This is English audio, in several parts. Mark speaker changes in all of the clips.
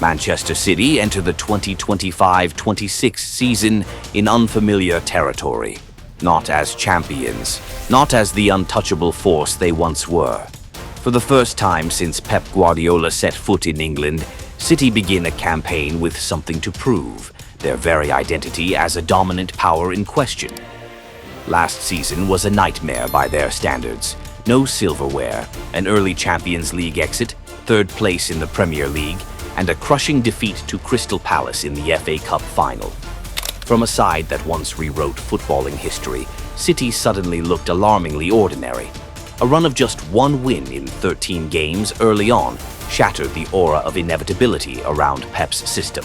Speaker 1: Manchester City enter the 2025-26 season in unfamiliar territory. Not as champions, not as the untouchable force they once were. For the first time since Pep Guardiola set foot in England, City begin a campaign with something to prove, their very identity as a dominant power in question. Last season was a nightmare by their standards. No silverware, an early Champions League exit, third place in the Premier League, and a crushing defeat to Crystal Palace in the FA Cup final. From a side that once rewrote footballing history, City suddenly looked alarmingly ordinary. A run of just one win in 13 games early on shattered the aura of inevitability around Pep's system.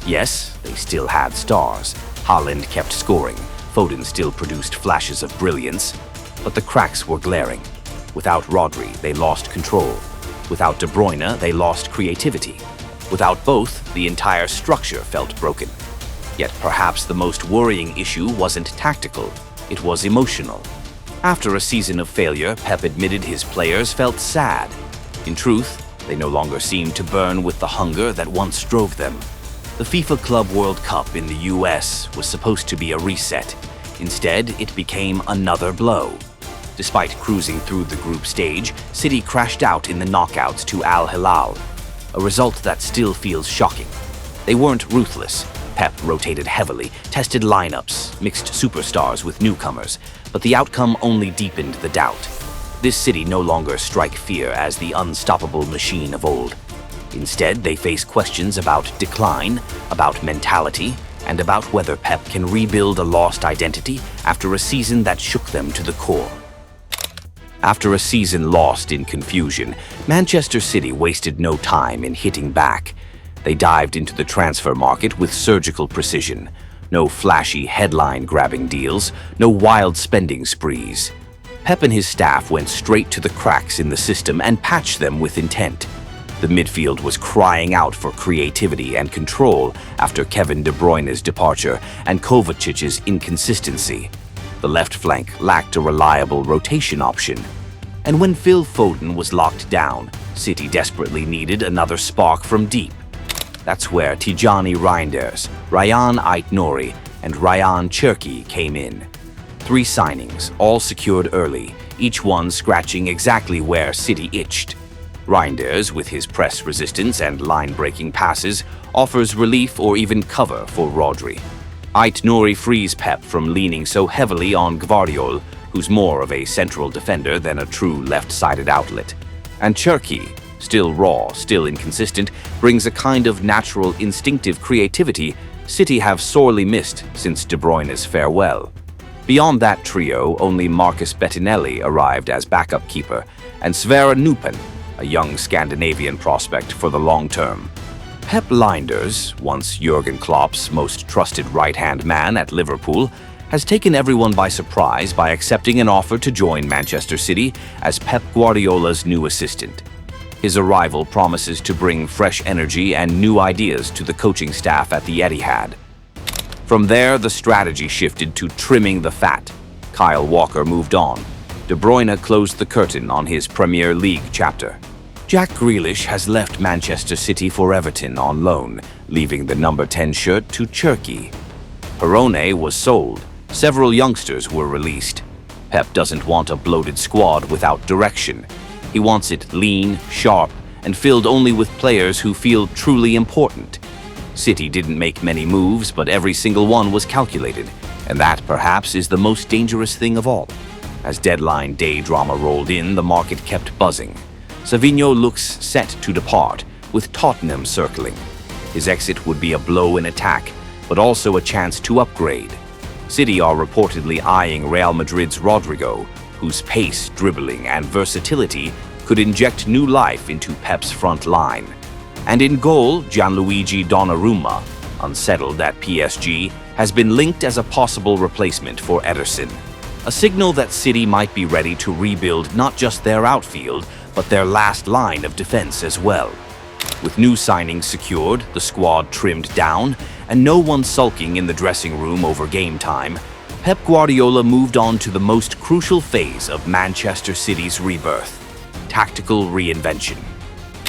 Speaker 1: Yes, they still had stars. Haaland kept scoring, Foden still produced flashes of brilliance, but the cracks were glaring. Without Rodri, they lost control. Without De Bruyne, they lost creativity. Without both, the entire structure felt broken. Yet perhaps the most worrying issue wasn't tactical, it was emotional. After a season of failure, Pep admitted his players felt sad. In truth, they no longer seemed to burn with the hunger that once drove them. The FIFA Club World Cup in the US was supposed to be a reset. Instead, it became another blow. Despite cruising through the group stage, City crashed out in the knockouts to Al Hilal, a result that still feels shocking. They weren't ruthless. Pep rotated heavily, tested lineups, mixed superstars with newcomers, but the outcome only deepened the doubt. This City no longer strike fear as the unstoppable machine of old. Instead, they face questions about decline, about mentality, and about whether Pep can rebuild a lost identity after a season that shook them to the core. After a season lost in confusion, Manchester City wasted no time in hitting back. They dived into the transfer market with surgical precision. No flashy headline-grabbing deals, no wild spending sprees. Pep and his staff went straight to the cracks in the system and patched them with intent. The midfield was crying out for creativity and control after Kevin De Bruyne's departure and Kovacic's inconsistency. The left flank lacked a reliable rotation option. And when Phil Foden was locked down, City desperately needed another spark from deep. That's where Tijani Reinders, Ryan Ait-Nouri, and Ryan Cherki came in. 3 signings, all secured early, each one scratching exactly where City itched. Reinders, with his press resistance and line-breaking passes, offers relief or even cover for Rodri. Ait-Nouri frees Pep from leaning so heavily on Gvardiol, who's more of a central defender than a true left-sided outlet. And Cherki, still raw, still inconsistent, brings a kind of natural, instinctive creativity City have sorely missed since De Bruyne's farewell. Beyond that trio, only Marcus Bettinelli arrived as backup keeper, and Sverre Nupen, a young Scandinavian prospect for the long term. Pep Lijnders, once Jurgen Klopp's most trusted right-hand man at Liverpool, has taken everyone by surprise by accepting an offer to join Manchester City as Pep Guardiola's new assistant. His arrival promises to bring fresh energy and new ideas to the coaching staff at the Etihad. From there, the strategy shifted to trimming the fat. Kyle Walker moved on. De Bruyne closed the curtain on his Premier League chapter. Jack Grealish has left Manchester City for Everton on loan, leaving the number 10 shirt to Cherki. Perone was sold. Several youngsters were released. Pep doesn't want a bloated squad without direction. He wants it lean, sharp, and filled only with players who feel truly important. City didn't make many moves, but every single one was calculated, and that perhaps is the most dangerous thing of all. As deadline day drama rolled in, the market kept buzzing. Savinho looks set to depart, with Tottenham circling. His exit would be a blow in attack, but also a chance to upgrade. City are reportedly eyeing Real Madrid's Rodrigo, whose pace, dribbling, and versatility could inject new life into Pep's front line. And in goal, Gianluigi Donnarumma, unsettled at PSG, has been linked as a possible replacement for Ederson. A signal that City might be ready to rebuild not just their outfield, but their last line of defense as well. With new signings secured, the squad trimmed down, and no one sulking in the dressing room over game time, Pep Guardiola moved on to the most crucial phase of Manchester City's rebirth: tactical reinvention.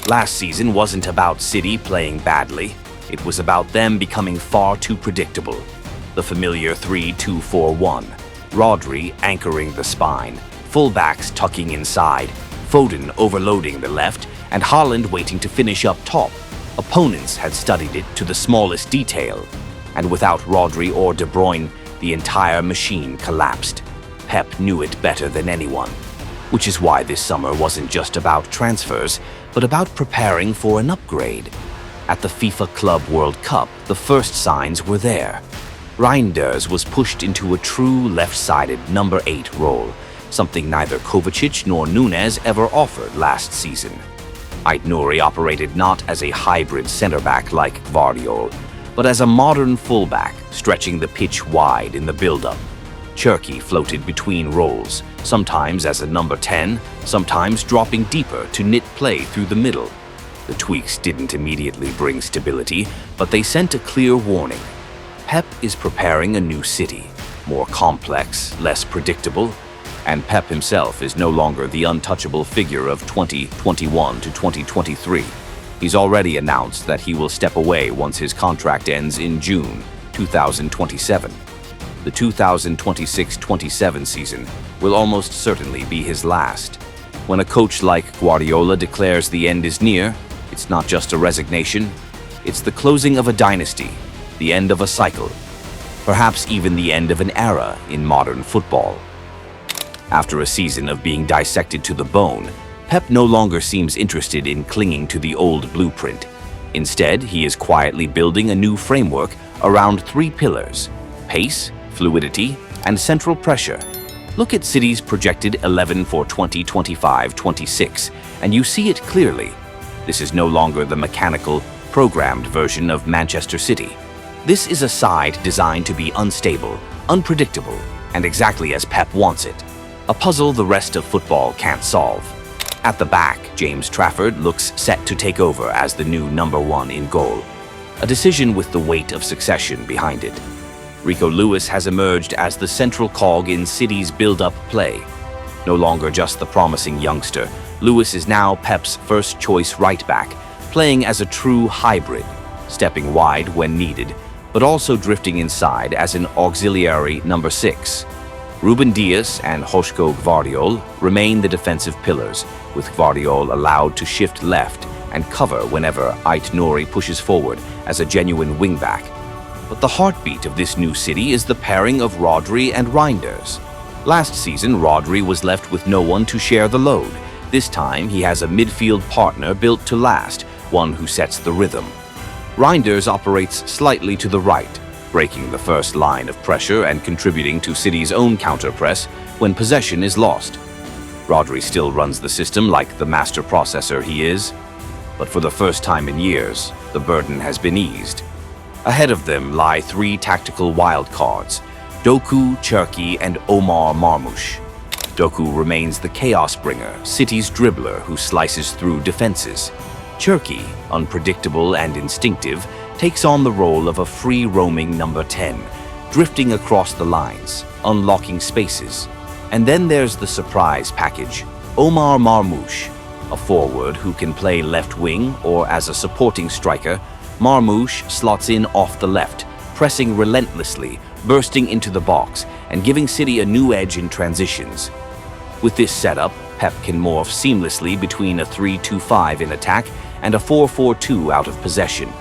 Speaker 1: Last season wasn't about City playing badly. It was about them becoming far too predictable. The familiar 3-2-4-1, Rodri anchoring the spine, fullbacks tucking inside, Foden overloading the left, and Haaland waiting to finish up top. Opponents had studied it to the smallest detail, and without Rodri or De Bruyne, the entire machine collapsed. Pep knew it better than anyone, which is why this summer wasn't just about transfers, but about preparing for an upgrade. At the FIFA Club World Cup, the first signs were there. Reinders was pushed into a true left-sided number 8 role, something neither Kovacic nor Nunez ever offered last season. Ait-Nouri operated not as a hybrid centre-back like Guardiola, but as a modern fullback, stretching the pitch wide in the build-up. Cherki floated between roles, sometimes as a number 10, sometimes dropping deeper to knit play through the middle. The tweaks didn't immediately bring stability, but they sent a clear warning. Pep is preparing a new City, more complex, less predictable, and Pep himself is no longer the untouchable figure of 2021 to 2023. He's already announced that he will step away once his contract ends in June 2027. The 2026-27 season will almost certainly be his last. When a coach like Guardiola declares the end is near, it's not just a resignation, it's the closing of a dynasty, the end of a cycle, perhaps even the end of an era in modern football. After a season of being dissected to the bone, Pep no longer seems interested in clinging to the old blueprint. Instead, he is quietly building a new framework around 3 pillars: pace, fluidity, and central pressure. Look at City's projected 11 for 2025-26, and you see it clearly. This is no longer the mechanical, programmed version of Manchester City. This is a side designed to be unstable, unpredictable, and exactly as Pep wants it. A puzzle the rest of football can't solve. At the back, James Trafford looks set to take over as the new number 1 in goal. A decision with the weight of succession behind it. Rico Lewis has emerged as the central cog in City's build-up play. No longer just the promising youngster, Lewis is now Pep's first-choice right-back, playing as a true hybrid, stepping wide when needed, but also drifting inside as an auxiliary number 6. Ruben Dias and Joško Gvardiol remain the defensive pillars, with Gvardiol allowed to shift left and cover whenever Ait-Nouri pushes forward as a genuine wingback. But the heartbeat of this new City is the pairing of Rodri and Reinders. Last season, Rodri was left with no one to share the load. This time, he has a midfield partner built to last, one who sets the rhythm. Reinders operates slightly to the right, breaking the first line of pressure and contributing to City's own counter-press when possession is lost. Rodri still runs the system like the master processor he is, but for the first time in years, the burden has been eased. Ahead of them lie 3 tactical wildcards: Doku, Cherki, and Omar Marmoush. Doku remains the chaos bringer, City's dribbler who slices through defenses. Cherki, unpredictable and instinctive, takes on the role of a free-roaming number 10, drifting across the lines, unlocking spaces. And then there's the surprise package, Omar Marmoush, a forward who can play left wing or as a supporting striker. Marmoush slots in off the left, pressing relentlessly, bursting into the box, and giving City a new edge in transitions. With this setup, Pep can morph seamlessly between a 3-2-5 in attack and a 4-4-2 out of possession.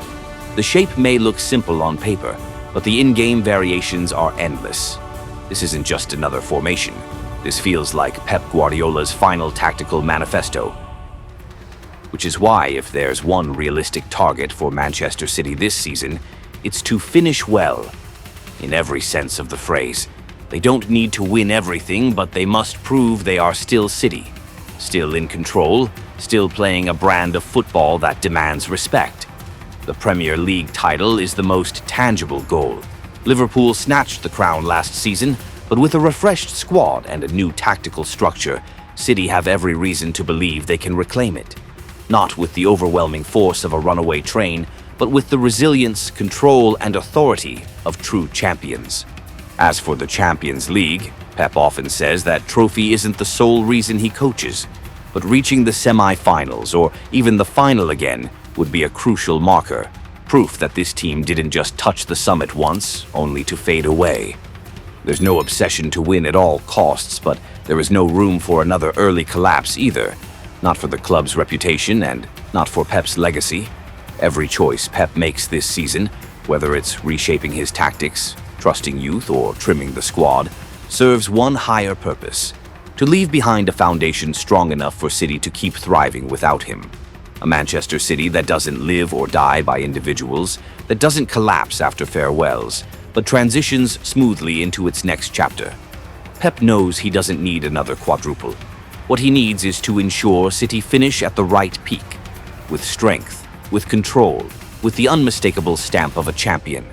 Speaker 1: The shape may look simple on paper, but the in-game variations are endless. This isn't just another formation. This feels like Pep Guardiola's final tactical manifesto. Which is why, if there's one realistic target for Manchester City this season, it's to finish well, in every sense of the phrase. They don't need to win everything, but they must prove they are still City, still in control, still playing a brand of football that demands respect. The Premier League title is the most tangible goal. Liverpool snatched the crown last season, but with a refreshed squad and a new tactical structure, City have every reason to believe they can reclaim it. Not with the overwhelming force of a runaway train, but with the resilience, control, and authority of true champions. As for the Champions League, Pep often says that trophy isn't the sole reason he coaches. But reaching the semi-finals, or even the final again, would be a crucial marker. Proof that this team didn't just touch the summit once, only to fade away. There's no obsession to win at all costs, but there is no room for another early collapse either. Not for the club's reputation and not for Pep's legacy. Every choice Pep makes this season, whether it's reshaping his tactics, trusting youth, or trimming the squad, serves one higher purpose: to leave behind a foundation strong enough for City to keep thriving without him. A Manchester City that doesn't live or die by individuals, that doesn't collapse after farewells, but transitions smoothly into its next chapter. Pep knows he doesn't need another quadruple. What he needs is to ensure City finish at the right peak, with strength, with control, with the unmistakable stamp of a champion.